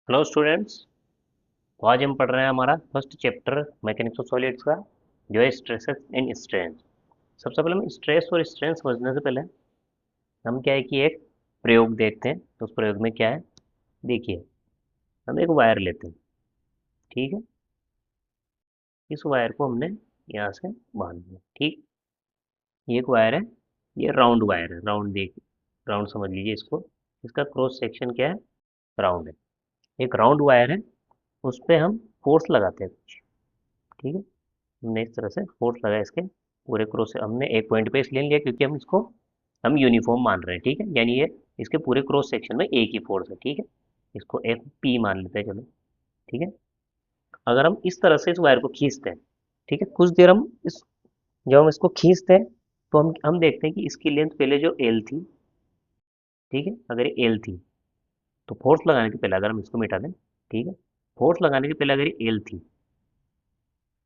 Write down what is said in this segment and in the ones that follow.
Hello students. तो आज हम पढ़ रहे हैं हमारा first chapter mechanics of solids का, जो है स्ट्रेसेस एंड स्ट्रेन। सबसे पहले हम स्ट्रेस और स्ट्रेन समझने से पहले हम क्या है कि एक प्रयोग देखते हैं। तो उस प्रयोग में क्या है, देखिए, हम एक वायर लेते हैं। ठीक है, इस वायर को हमने यहाँ से बांध दिया। ठीक, ये एक वायर है, ये राउंड वायर है। राउंड देख, राउंड समझ लीजिए इसको। इसका क्रॉस सेक्शन क्या है, राउंड है। एक राउंड वायर है, उस पर हम फोर्स लगाते हैं कुछ। ठीक है, हमने इस तरह से फोर्स लगाया इसके पूरे क्रॉस से। हमने एक पॉइंट पे इसलिए लिया क्योंकि हम यूनिफॉर्म मान रहे हैं। ठीक है, यानी ये इसके पूरे क्रॉस सेक्शन में एक ही फोर्स है। ठीक है, इसको एक पी मान लेते हैं, चलो। ठीक है, अगर हम इस तरह से इस वायर को खींचते हैं, ठीक है, कुछ देर हम इस जब हम इसको खींचते हैं तो हम देखते हैं कि इसकी लेंथ पहले जो एल थी, ठीक है, अगर ये एल थी तो फोर्स लगाने के पहले अगर हम इसको मिटा दें, ठीक है, फोर्स लगाने के पहले अगर ये एल थी,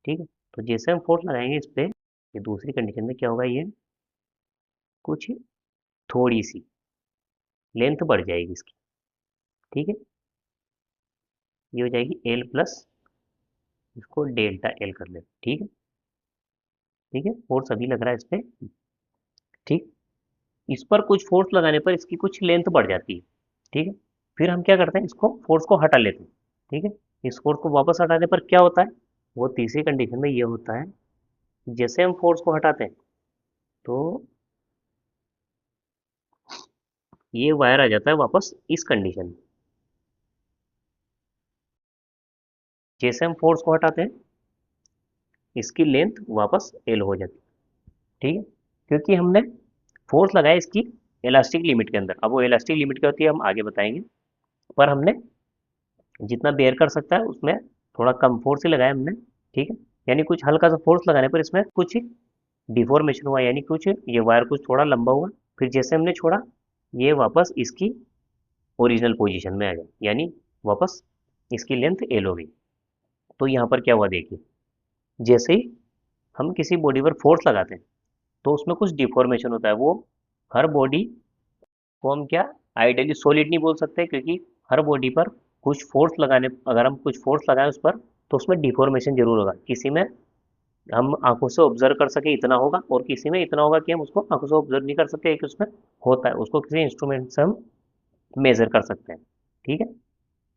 ठीक है, तो जैसे हम फोर्स लगाएंगे इस पे, ये दूसरी कंडीशन में क्या होगा, ये कुछ थोड़ी सी लेंथ बढ़ जाएगी इसकी। ठीक है, ये हो जाएगी एल प्लस, इसको डेल्टा एल कर ले। ठीक है, ठीक है, फोर्स अभी लग रहा है इस पे। ठीक, इस पर कुछ फोर्स लगाने पर इसकी कुछ लेंथ बढ़ जाती है। ठीक है, फिर हम क्या करते हैं, इसको फोर्स को हटा लेते हैं। ठीक है, इस फोर्स को वापस हटाने पर क्या होता है, वो तीसरी कंडीशन में ये होता है, जैसे हम फोर्स को हटाते हैं तो ये वायर आ जाता है वापस इस कंडीशन में। जैसे हम फोर्स को हटाते हैं, इसकी लेंथ वापस एल हो जाती है। ठीक है, क्योंकि हमने फोर्स लगाया इसकी इलास्टिक लिमिट के अंदर। अब वो इलास्टिक लिमिट क्या होती है हम आगे बताएंगे, पर हमने जितना बेयर कर सकता है उसमें थोड़ा कम फोर्स ही लगाया हमने। ठीक है, यानी कुछ हल्का सा फोर्स लगाने पर इसमें कुछ डिफॉर्मेशन हुआ, यानी कुछ ये वायर कुछ थोड़ा लंबा हुआ। फिर जैसे हमने छोड़ा, ये वापस इसकी ओरिजिनल पोजीशन में आ गया, यानी वापस इसकी लेंथ एल हो गई। तो यहाँ पर क्या हुआ, देखिए, जैसे ही हम किसी बॉडी पर फोर्स लगाते हैं तो उसमें कुछ डिफॉर्मेशन होता है। वो हर बॉडी को हम क्या आइडियली सॉलिड नहीं बोल सकते, क्योंकि हर बॉडी पर कुछ फोर्स लगाने, अगर हम कुछ फोर्स लगाएं उस पर, तो उसमें डिफॉर्मेशन जरूर होगा। किसी में हम आंखों से ऑब्जर्व कर सके इतना होगा, और किसी में इतना होगा कि हम उसको आंखों से ऑब्जर्व नहीं कर सकते, कि उसमें होता है, उसको किसी इंस्ट्रूमेंट से हम मेजर कर सकते हैं। ठीक है,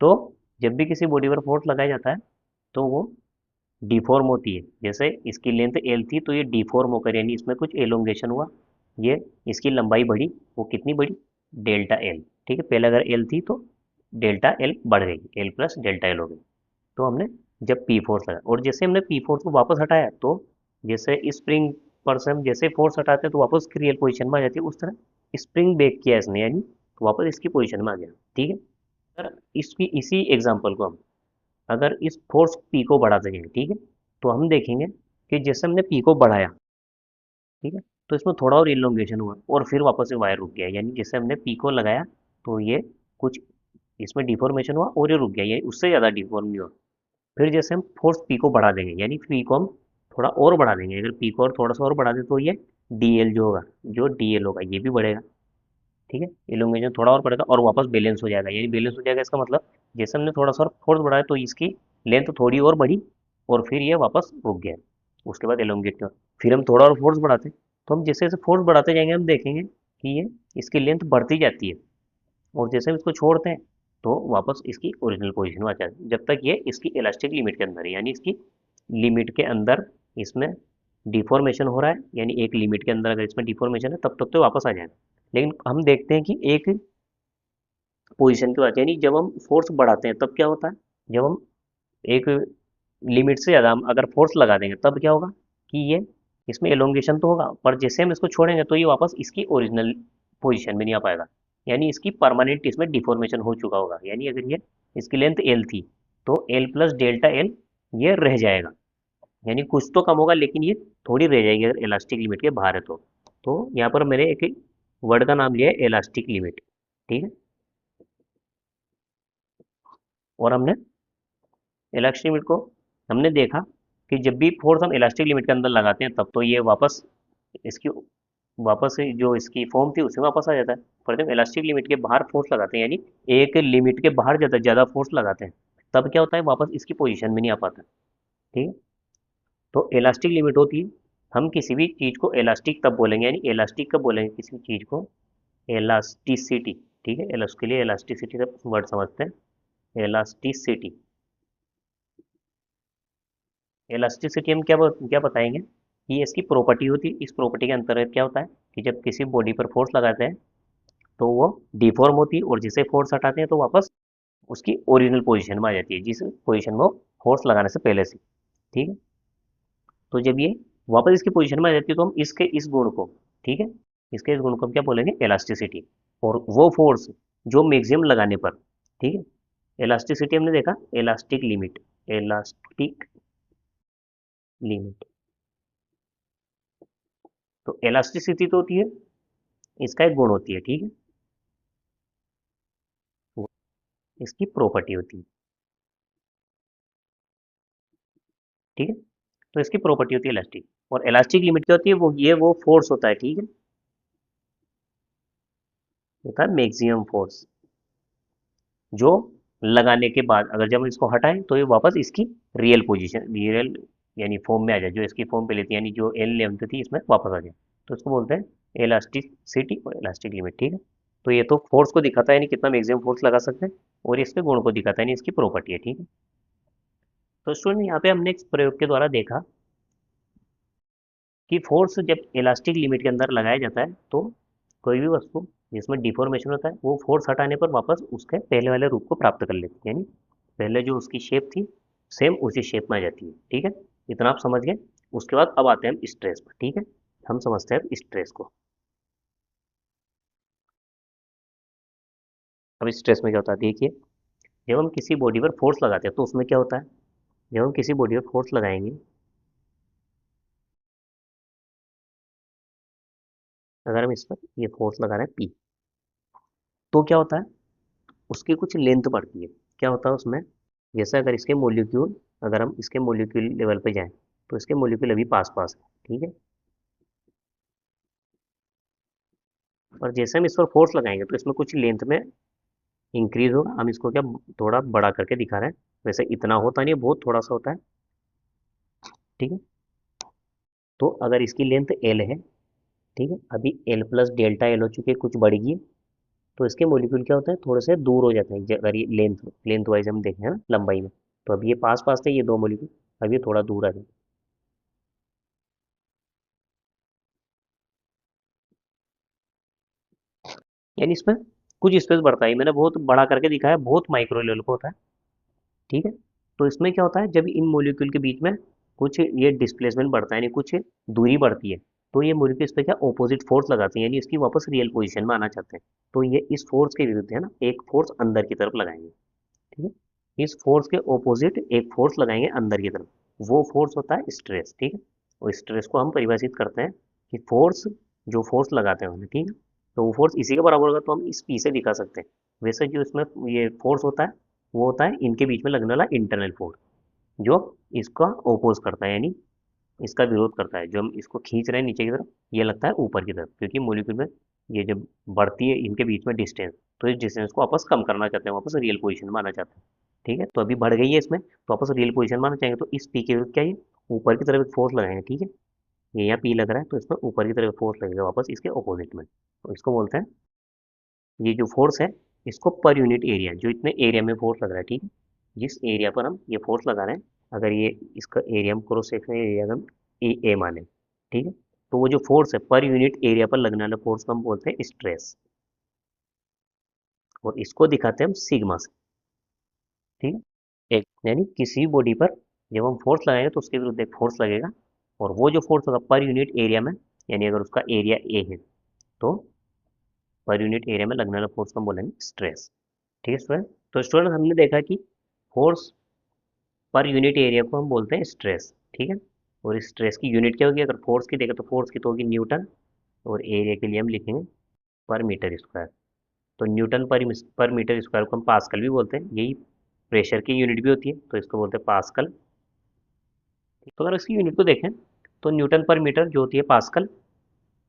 तो जब भी किसी बॉडी पर फोर्स लगाया जाता है तो वो डिफॉर्म होती है। जैसे इसकी लेंथ एल थी तो ये डिफॉर्म होकर, यानी इसमें कुछ एलोंगेशन हुआ, ये इसकी लंबाई बढ़ी। वो कितनी बढ़ी, डेल्टा एल। ठीक है, पहले अगर एल थी तो डेल्टा एल बढ़ गई, एल प्लस डेल्टा एल हो गई। तो हमने जब पी फोर्स लगाया, और जैसे हमने पी फोर्स को वापस हटाया, तो जैसे स्प्रिंग पर से हम जैसे फोर्स हटाते हैं तो वापस उसकी रियल पोजीशन में आ जाती है, उस तरह स्प्रिंग बैक किया इसने, यानी तो वापस इसकी पोजीशन में आ गया। ठीक है, सर, इसकी इसी एग्जांपल को हम अगर इस फोर्स पी को बढ़ा देंगे, ठीक है, तो हम देखेंगे कि जैसे हमने पी को बढ़ाया, ठीक है, तो इसमें थोड़ा और इलोंगेशन हुआ और फिर वापस से वायर रुक गया। यानी जैसे हमने पी को लगाया तो ये कुछ इसमें डिफॉर्मेशन हुआ और ये रुक गया, यानी उससे ज़्यादा डिफॉर्म नहीं हुआ। फिर जैसे हम फोर्स पी को बढ़ा देंगे, यानी पी को हम थोड़ा और बढ़ा देंगे, अगर पी को और थोड़ा सा और बढ़ा दें तो ये डी एल जो होगा, जो डी एल होगा ये भी बढ़ेगा। ठीक है, इल्यूमिनेशन थोड़ा और बढ़ेगा और वापस बैलेंस हो जाएगा। यानी बैलेंस हो जाएगा, इसका मतलब जैसे हमने थोड़ा सा फोर्स बढ़ाया तो इसकी लेंथ थोड़ी और बढ़ी और फिर ये वापस रुक गया। उसके बाद एलोंगेट किया, फिर हम थोड़ा और फोर्स बढ़ाते हैं, तो हम जैसे जैसे फोर्स बढ़ाते जाएंगे हम देखेंगे कि ये इसकी लेंथ बढ़ती जाती है, और जैसे हम इसको छोड़ते हैं तो वापस इसकी ओरिजिनल पोजीशन में आ जाती है, जब तक ये इसकी इलास्टिक लिमिट के अंदर है, यानी इसकी लिमिट के अंदर इसमें डिफॉर्मेशन हो रहा है। यानी एक लिमिट के अंदर अगर इसमें डिफॉर्मेशन है तब तक तो वापस आ जाएगा। लेकिन हम देखते हैं कि एक पोजीशन की बात, यानी जब हम फोर्स बढ़ाते हैं तब क्या होता है, जब हम एक लिमिट से ज़्यादा हम अगर फोर्स लगा देंगे तब क्या होगा कि ये इसमें एलोंगेशन तो होगा, पर जैसे हम इसको छोड़ेंगे तो ये वापस इसकी ओरिजिनल पोजीशन में नहीं आ पाएगा। यानी इसकी परमानेंट इसमें डिफॉर्मेशन हो चुका होगा। यानी अगर ये इसकी लेंथ एल थी तो एल प्लस डेल्टा एल ये रह जाएगा, यानी कुछ तो कम होगा लेकिन ये थोड़ी रह जाएगी अगर इलास्टिक लिमिट के बाहर है तो यहाँ पर मैंने एक वर्ड का नाम लिया है इलास्टिक लिमिट। ठीक है, और हमने इलास्टिक लिमिट को हमने देखा कि जब भी फोर्स हम इलास्टिक लिमिट के अंदर लगाते हैं तब तो ये वापस इसकी वापस से जो इसकी फॉर्म थी उसमें वापस आ जाता है। पर जब इलास्टिक लिमिट के बाहर फोर्स लगाते हैं, यानी एक लिमिट के बाहर ज़्यादा ज़्यादा फोर्स लगाते हैं, तब क्या होता है, वापस इसकी पोजीशन में नहीं आ पाता। ठीक है। तो इलास्टिक लिमिट होती है, हम किसी भी चीज़ को इलास्टिक तब बोलेंगे, यानी इलास्टिक कब बोलेंगे किसी भी चीज़ को, इलास्टिसिटी। ठीक है, उसके लिए इलास्टिसिटी का वर्ड समझते हैं, इलास्टिसिटी। इलास्टिसिटी हम क्या बताएंगे कि ये इसकी प्रॉपर्टी होती है। इस प्रॉपर्टी के अंतर्गत क्या होता है कि जब किसी बॉडी पर फोर्स लगाते हैं तो वो डिफॉर्म होती है, और जिसे फोर्स हटाते हैं तो वापस उसकी ओरिजिनल पोजीशन में आ जाती है, जिस पोजीशन में वो फोर्स लगाने से पहले से। ठीक है। तो जब ये वापस इसकी पोजीशन में आ जाती है तो हम इसके इस गुण को, ठीक है, इसके इस गुण को हम क्या बोलेंगे, इलास्टिसिटी। और वो फोर्स जो मैक्सिमम लगाने पर, ठीक है, इलास्टिसिटी हमने देखा, इलास्टिक लिमिट, इलास्टिक लिमिट। तो इलास्टिसिटी तो होती है, इसका एक गुण होती है। ठीक है, वो इसकी प्रॉपर्टी होती है। ठीक है। तो इसकी प्रॉपर्टी होती है इलास्टिक, और इलास्टिक लिमिट क्या होती है, वो फोर्स होता है। ठीक है, होता है मैक्सिमम फोर्स, जो लगाने के बाद अगर जब हम इसको हटाएं तो ये वापस इसकी रियल पोजीशन, रियल यानी फॉर्म में आ जाए, जो इसकी फॉर्म पे लेती है, यानी जो एल लेंथ थी इसमें वापस आ जाए। तो इसको बोलते हैं इलास्टिसिटी और इलास्टिक लिमिट। ठीक है। तो ये तो फोर्स को दिखाता है, यानी कितना मैक्सिमम फोर्स लगा सकते हैं, और इसके गुण को दिखाता है, यानी इसकी प्रॉपर्टी है। ठीक है। तो स्टूडेंट यहाँ पे हमने एक प्रयोग के द्वारा देखा कि फोर्स जब इलास्टिक लिमिट के अंदर लगाया जाता है तो कोई भी वस्तु जिसमें डिफॉर्मेशन होता है वो फोर्स हटाने पर वापस उसके पहले वाले रूप को प्राप्त कर लेती है, यानी पहले जो उसकी शेप थी सेम उसी शेप में आ जाती है। ठीक है, इतना आप समझ गए। उसके बाद अब आते हैं हम स्ट्रेस पर। ठीक है, हम समझते हैं स्ट्रेस को। अब स्ट्रेस में क्या होता है देखिए, जब हम किसी बॉडी पर फोर्स लगाते हैं तो उसमें क्या होता है, जब हम किसी बॉडी पर फोर्स लगाएंगे, अगर हम इस पर ये फोर्स लगा रहे हैं पी, तो क्या होता है, उसकी कुछ लेंथ बढ़ती है। क्या होता है उसमें, जैसे अगर इसके मोलिक्यूल, अगर हम इसके मोलिक्यूल लेवल पे जाएं तो इसके मोलिक्यूल अभी पास पास है। ठीक है, और जैसे हम इस पर फोर्स लगाएंगे तो इसमें कुछ लेंथ में इंक्रीज होगा। हम इसको क्या थोड़ा बड़ा करके दिखा रहे हैं, वैसे इतना होता नहीं है, बहुत थोड़ा सा होता है। ठीक है। तो अगर इसकी लेंथ एल है, ठीक है, अभी एल प्लस डेल्टा एल हो चुकी है, कुछ बढ़ेगी, तो इसके मोलिक्यूल क्या होता है, थोड़े से दूर हो जाते हैं। अगर ये लेंथ लेंथ वाइज हम देखें ना, लंबाई में, तो अभी ये पास पास थे ये दो मोलिक्यूल, अभी ये थोड़ा दूर आ गए। यानी इसमें कुछ स्पेस बढ़ता है, मैंने बहुत बड़ा करके दिखाया, बहुत माइक्रो लेवल का होता है। ठीक है। तो इसमें क्या होता है, जब इन मोलिक्यूल के बीच में कुछ ये डिस्प्लेसमेंट बढ़ता है, यानी कुछ दूरी बढ़ती है, तो ये मोलिक्यूल इस पर क्या ऑपोजिट फोर्स लगाते हैं, यानी इसकी वापस रियल पोजीशन में आना चाहते हैं। तो ये इस फोर्स के विरुद्ध है ना, एक फोर्स अंदर की तरफ लगाएंगे। ठीक है, इस फोर्स के ऑपोजिट एक फोर्स लगाएंगे अंदर की तरफ, वो फोर्स होता है स्ट्रेस। ठीक है, और स्ट्रेस को हम परिभाषित करते हैं कि फोर्स, जो फोर्स लगाते हैं हमने, ठीक है, तो वो फोर्स इसी के बराबर होगा, तो हम इस पी से दिखा सकते हैं। वैसे जो इसमें ये फोर्स होता है वो होता है इनके बीच में लगने वाला इंटरनल फोर्स, जो इसका ओपोज करता है, यानी इसका विरोध करता है। जो हम इसको खींच रहे हैं नीचे की तरफ, ये लगता है ऊपर की तरफ, क्योंकि मोलिक्यूल में ये जब बढ़ती है इनके बीच में डिस्टेंस, तो इस डिस्टेंस को वापस कम करना चाहते हैं, वापस रियल पोजीशन में आना चाहते हैं। ठीक है, तो अभी बढ़ गई है इसमें, तो वापस रियल पोजीशन में आना चाहेंगे, तो इस पी के विरुद्ध क्या है, ऊपर की तरफ एक फोर्स लगाएंगे। ठीक है, ये यहाँ पी लग रहा है तो इसमें ऊपर की तरफ फोर्स लगेगा वापस इसके ऑपोजिट में, तो इसको बोलते हैं, ये जो फोर्स है इसको पर यूनिट एरिया, जो इतने एरिया में फोर्स लग रहा है, ठीक है, जिस एरिया पर हम ये फोर्स लगा रहे हैं, अगर ये इसका एरिया हम क्रॉस सेक्शन एरिया हम ए माने, ठीक है, तो वो जो फोर्स है पर यूनिट एरिया पर लगने वाला फोर्स को हम बोलते हैं स्ट्रेस, और इसको दिखाते हैं हम सिग्मा से। ठीक है, एक यानी किसी बॉडी पर जब हम फोर्स लगाएंगे तो उसके विरुद्ध एक फोर्स लगेगा, और वो जो फोर्स होगा पर यूनिट एरिया में, यानी अगर उसका एरिया ए है तो पर यूनिट एरिया में लगने वाला फोर्स को हम बोलेंगे स्ट्रेस। ठीक है स्टूडेंट, तो स्टूडेंट हमने देखा कि फोर्स पर यूनिट एरिया को हम बोलते हैं स्ट्रेस। ठीक है, और इस स्ट्रेस की यूनिट क्या होगी, अगर फोर्स की देखें तो फोर्स की तो होगी न्यूटन, और एरिया के लिए हम लिखेंगे पर मीटर स्क्वायर। तो न्यूटन पर मीटर स्क्वायर को हम पास्कल भी बोलते हैं, यही प्रेशर की यूनिट भी होती है, तो इसको बोलते हैं पास्कल। तो अगर इसकी यूनिट को देखें तो न्यूटन पर मीटर जो होती है पास्कल,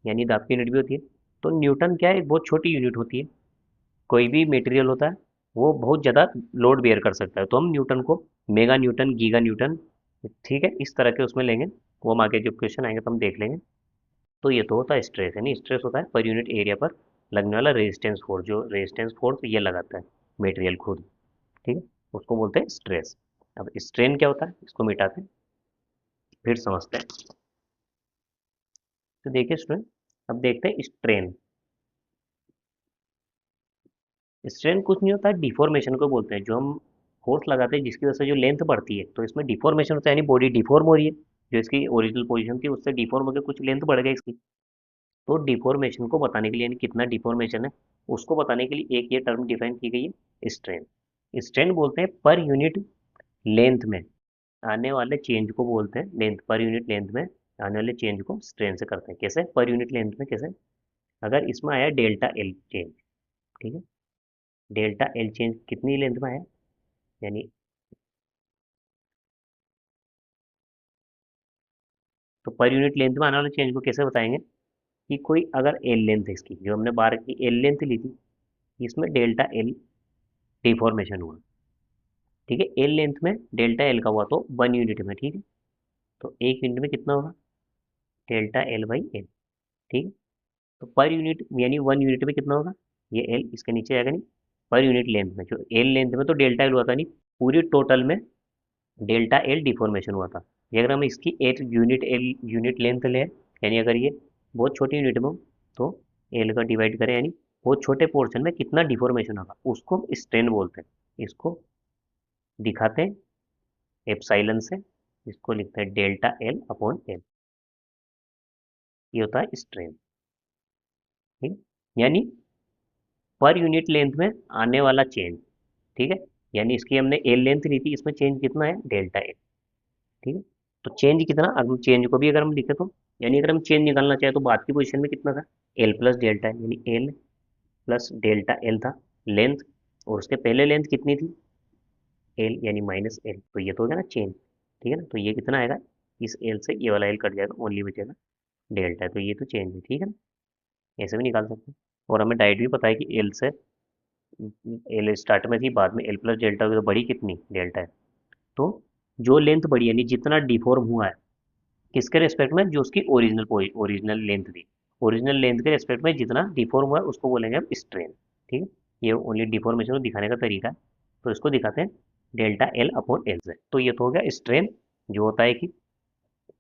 यानी दाब की यूनिट भी होती है। तो न्यूटन क्या है, एक बहुत छोटी यूनिट होती है। कोई भी मटेरियल होता है वो बहुत ज़्यादा लोड बेयर कर सकता है, तो हम न्यूटन को मेगा न्यूटन, गीगा न्यूटन, ठीक है, इस तरह के उसमें लेंगे। वो हम आगे जब क्वेश्चन आएंगे तो हम देख लेंगे। तो ये तो होता है स्ट्रेस, यानी स्ट्रेस होता है पर यूनिट एरिया पर लगने वाला रेजिस्टेंस फोर्स, जो रेजिस्टेंस फोर्स ये लगाता है मटेरियल खुद, ठीक है, उसको बोलते हैं स्ट्रेस। अब स्ट्रेन क्या होता है, इसको मिटाते हैं फिर समझते हैं। तो देखिए स्टूडेंट, अब देखते हैं स्ट्रेन। स्ट्रेन कुछ नहीं होता है, डिफॉर्मेशन को बोलते हैं। जो हम फोर्स लगाते हैं जिसकी वजह से जो लेंथ बढ़ती है, तो इसमें डिफॉर्मेशन होता है, यानी बॉडी डिफॉर्म हो रही है। जो इसकी ओरिजिनल पोजीशन थी उससे डिफॉर्म होकर कुछ लेंथ बढ़ गई इसकी। तो डिफॉर्मेशन को बताने के लिए, यानी कितना डिफॉर्मेशन है उसको बताने के लिए एक ये टर्म डिफाइन की गई है, स्ट्रेन। स्ट्रेन बोलते हैं पर यूनिट लेंथ में आने वाले चेंज को बोलते हैं लेंथ, पर यूनिट लेंथ में आने वाले चेंज को स्ट्रेन से करते हैं। कैसे पर यूनिट लेंथ में, कैसे, अगर इसमें आया डेल्टा एल चेंज, ठीक है, डेल्टा एल चेंज कितनी लेंथ में आया, यानी तो पर यूनिट लेंथ में आने वाले चेंज को कैसे बताएंगे, कि कोई अगर एल लेंथ है इसकी, जो हमने बार की एल लेंथ ली थी, इसमें डेल्टा एल डिफॉर्मेशन हुआ, ठीक है, एल लेंथ में डेल्टा एल का हुआ तो 1 यूनिट में, ठीक है, तो 1 यूनिट में कितना होगा, डेल्टा एल बाई एल, ठीक है। तो पर यूनिट यानी 1 यूनिट में कितना होगा, ये एल इसके नीचे आएगा नहीं, पर यूनिट लेंथ में, जो एल लेंथ में तो डेल्टा एल हुआ था नहीं, पूरी टोटल में डेल्टा एल डिफॉर्मेशन हुआ था। ये अगर हम इसकी 8 यूनिट लेंथ लें, यानी अगर ये बहुत छोटी यूनिट में हो, तो एल का डिवाइड करें, यानी बहुत छोटे पोर्शन में कितना डिफॉर्मेशन होगा उसको हम स्ट्रेन बोलते हैं। इसको दिखाते हैं एप्साइलन से, इसको लिखते हैं डेल्टा एल अपॉन एल, ये होता है स्ट्रेन, ठीक, यानी पर यूनिट लेंथ में आने वाला चेंज, ठीक है, यानी इसकी हमने एल लेंथ ली थी, इसमें चेंज कितना है, डेल्टा एल, ठीक है। तो चेंज कितना, अगर हम चेंज को भी अगर हम लिखे तो, यानी अगर हम चेंज निकालना चाहे तो बाद की पोजीशन में कितना था, एल प्लस डेल्टा, यानी एल प्लस डेल्टा एल था लेंथ, और उसके पहले लेंथ कितनी थी, एल, यानी माइनस एल, तो ये तो हो गया ना चेंज, ठीक है ना, तो ये कितना आएगा, इस एल से ये वाला एल कट जाएगा, ओनली बचेगा डेल्टा, तो ये तो चेंज है, ठीक है ना, ऐसे भी निकाल सकते हैं। और हमें डाइट भी पता है कि एल से, एल स्टार्ट में थी, बाद में एल प्लस डेल्टा हुई तो बड़ी कितनी, डेल्टा है। तो जो लेंथ बढ़ी, यानी जितना डिफॉर्म हुआ है किसके रेस्पेक्ट में, जो उसकी ओरिजिनल लेंथ थी, ओरिजिनल लेंथ के रेस्पेक्ट में जितना डिफॉर्म हुआ है उसको बोलेंगे हम स्ट्रेन, ठीक है। ये ओनली डिफॉर्मेशन को दिखाने का तरीका है, तो इसको दिखाते हैं डेल्टा एल अपॉन एल से। तो ये तो हो गया स्ट्रेन, जो होता है कि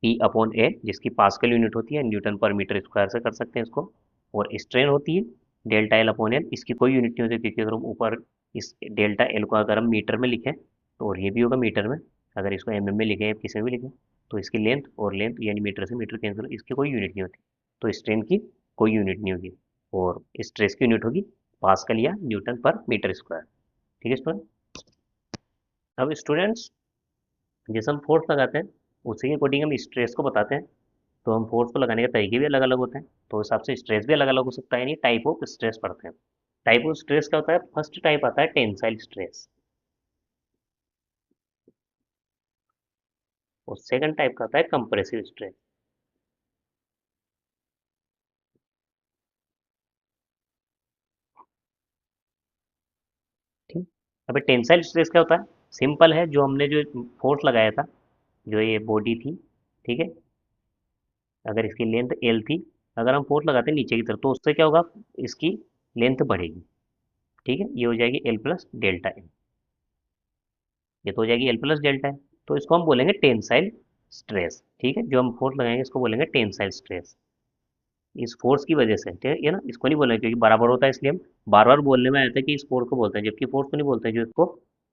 पी अपॉन ए, जिसकी पास्कल यूनिट होती है, न्यूटन पर मीटर स्क्वायर से कर सकते हैं इसको। और स्ट्रेन होती है डेल्टा एल अपॉन एल, इसकी कोई यूनिट नहीं होती, क्योंकि अगर हम ऊपर इस डेल्टा एल को अगर हम मीटर में लिखें तो, और ये भी होगा मीटर में, अगर इसको एम में लिखें या किसी में भी लिखें, तो इसकी लेंथ और लेंथ, यानी मीटर से मीटर कैंसिल, इसकी कोई यूनिट नहीं होती, तो स्ट्रेन की कोई यूनिट नहीं होगी। और स्ट्रेस की यूनिट होगी पास्कल या न्यूटन पर मीटर स्क्वायर, ठीक है स्टूडेंट। अब स्टूडेंट्स, जैसे हम फोर्स लगाते हैं उसी के अकॉर्डिंग हम स्ट्रेस को बताते हैं। तो हम फोर्स को लगाने के तरीके भी अलग अलग होते हैं, तो उस हिसाब से स्ट्रेस भी अलग अलग हो सकता है, यानी टाइप ऑफ स्ट्रेस पढ़ते हैं। टाइप ऑफ स्ट्रेस क्या होता है, फर्स्ट टाइप आता है टेंसाइल स्ट्रेस, और सेकंड टाइप का आता है कंप्रेसिव स्ट्रेस, ठीक। अभी टेंसाइल स्ट्रेस क्या होता है, सिंपल है, जो हमने जो फोर्स लगाया था, जो ये बॉडी थी, ठीक है, अगर इसकी लेंथ एल थी, अगर हम फोर्स लगाते हैं नीचे की तरफ तो उससे क्या होगा, इसकी लेंथ बढ़ेगी, ठीक है, ये हो जाएगी एल प्लस डेल्टा एल, ये तो हो जाएगी एल प्लस डेल्टा है। तो इसको हम बोलेंगे टेंसाइल स्ट्रेस, ठीक है, जो हम फोर्स लगाएंगे इसको बोलेंगे टेंसाइल स्ट्रेस, इस फोर्स की वजह से, ठीक है ना, इसको नहीं बोलेंगे क्योंकि बराबर होता है, इसलिए हम बार बार बोलने में आता है कि इस फोर्स को बोलते हैं, जबकि फोर्स को नहीं बोलते हैं, जो इसको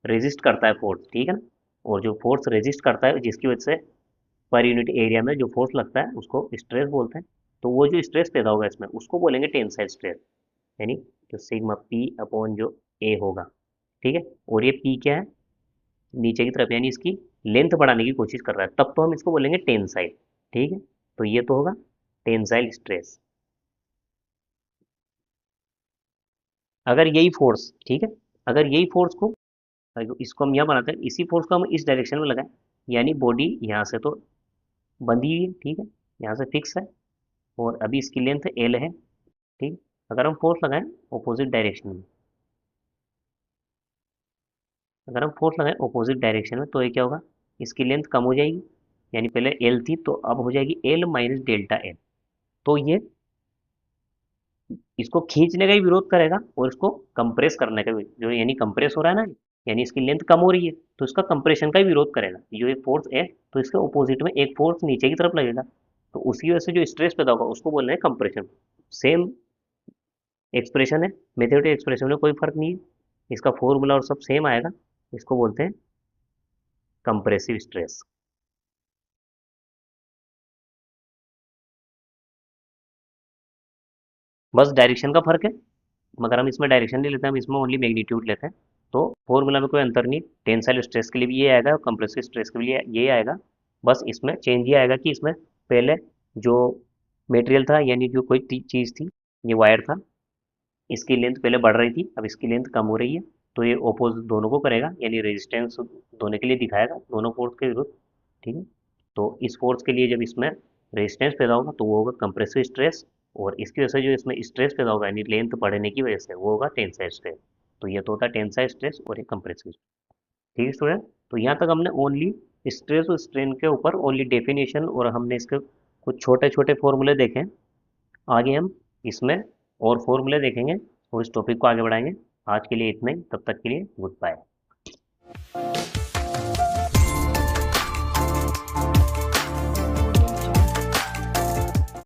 रेजिस्ट करता है फोर्स, ठीक है ना। और जो फोर्स रेजिस्ट करता है जिसकी वजह से पर यूनिट एरिया में जो फोर्स लगता है उसको स्ट्रेस बोलते हैं। तो वो जो स्ट्रेस पैदा होगा इसमें उसको बोलेंगे टेंसाइल स्ट्रेस, यानी जो सिग्मा पी अपॉन जो ए होगा, ठीक है। और ये पी क्या है, नीचे की तरफ, यानी इसकी लेंथ बढ़ाने की कोशिश कर रहा है, तब तो हम इसको बोलेंगे टेंसाइल, ठीक है। तो ये तो होगा टेंसाइल स्ट्रेस। अगर यही फोर्स, ठीक है, अगर यही फोर्स को, अगर इसको हम यहाँ बनाते हैं, इसी फोर्स को हम इस डायरेक्शन में लगाएं, यानी बॉडी यहाँ से तो बंधी हुई है, ठीक है, यहाँ से फिक्स है, और अभी इसकी लेंथ एल है। ठीक, अगर हम फोर्स लगाएं ऑपोजिट डायरेक्शन में, अगर हम फोर्स लगाएं ऑपोजिट डायरेक्शन में तो ये क्या होगा, इसकी लेंथ कम हो जाएगी, यानी पहले एल थी तो अब हो जाएगी एल माइनस डेल्टा एल। तो ये इसको खींचने का ही विरोध करेगा और इसको कंप्रेस करने का भी, जो यानी कंप्रेस हो रहा है ना, यानी इसकी लेंथ कम हो रही है तो इसका कंप्रेशन का ही विरोध करेगा। जो एक फोर्स है तो इसके ऑपोजिट में एक फोर्स नीचे की तरफ लगेगा, तो उसकी वजह से जो स्ट्रेस पैदा होगा उसको बोल रहे हैं कंप्रेशन। सेम एक्सप्रेशन है, मैथमेटिकल एक्सप्रेशन में कोई फर्क नहीं है, इसका फॉर्मूला और सब सेम आएगा। इसको बोलते हैं कंप्रेसिव स्ट्रेस। बस डायरेक्शन का फर्क है, मगर हम इसमें डायरेक्शन नहीं लेते हैं, हम इसमें ओनली मैग्नीट्यूड लेते हैं। तो फॉर्मूला में कोई अंतर नहीं, टेंसाइल स्ट्रेस के लिए भी ये आएगा और कंप्रेसिव स्ट्रेस के लिए ये आएगा। बस इसमें चेंज ये आएगा कि इसमें पहले जो मटेरियल था, यानी जो कोई चीज़ थी, ये वायर था, इसकी लेंथ पहले बढ़ रही थी, अब इसकी लेंथ कम हो रही है, तो ये ओपोज दोनों को करेगा, यानी रेजिस्टेंस दोनों के लिए दिखाएगा, दोनों फोर्स के विरुद्ध। ठीक है, तो इस फोर्स के लिए जब इसमें रेजिस्टेंस पैदा होगा तो वो होगा कंप्रेसिव स्ट्रेस, और इसकी वजह से जो इसमें स्ट्रेस पैदा होगा यानी लेंथ बढ़ने की वजह से वो होगा टेंसाइल स्ट्रेस। तो ये तो होता है टेंसाइल स्ट्रेस और एक कंप्रेसिव। ठीक है स्टूडेंट, तो यहाँ तक हमने ओनली स्ट्रेस और स्ट्रेन के ऊपर ओनली डेफिनेशन और हमने इसके कुछ छोटे छोटे फॉर्मूले देखे। आगे हम इसमें और फॉर्मूले देखेंगे और इस टॉपिक को आगे बढ़ाएंगे। आज के लिए इतना ही, तब तक के लिए गुड बाय।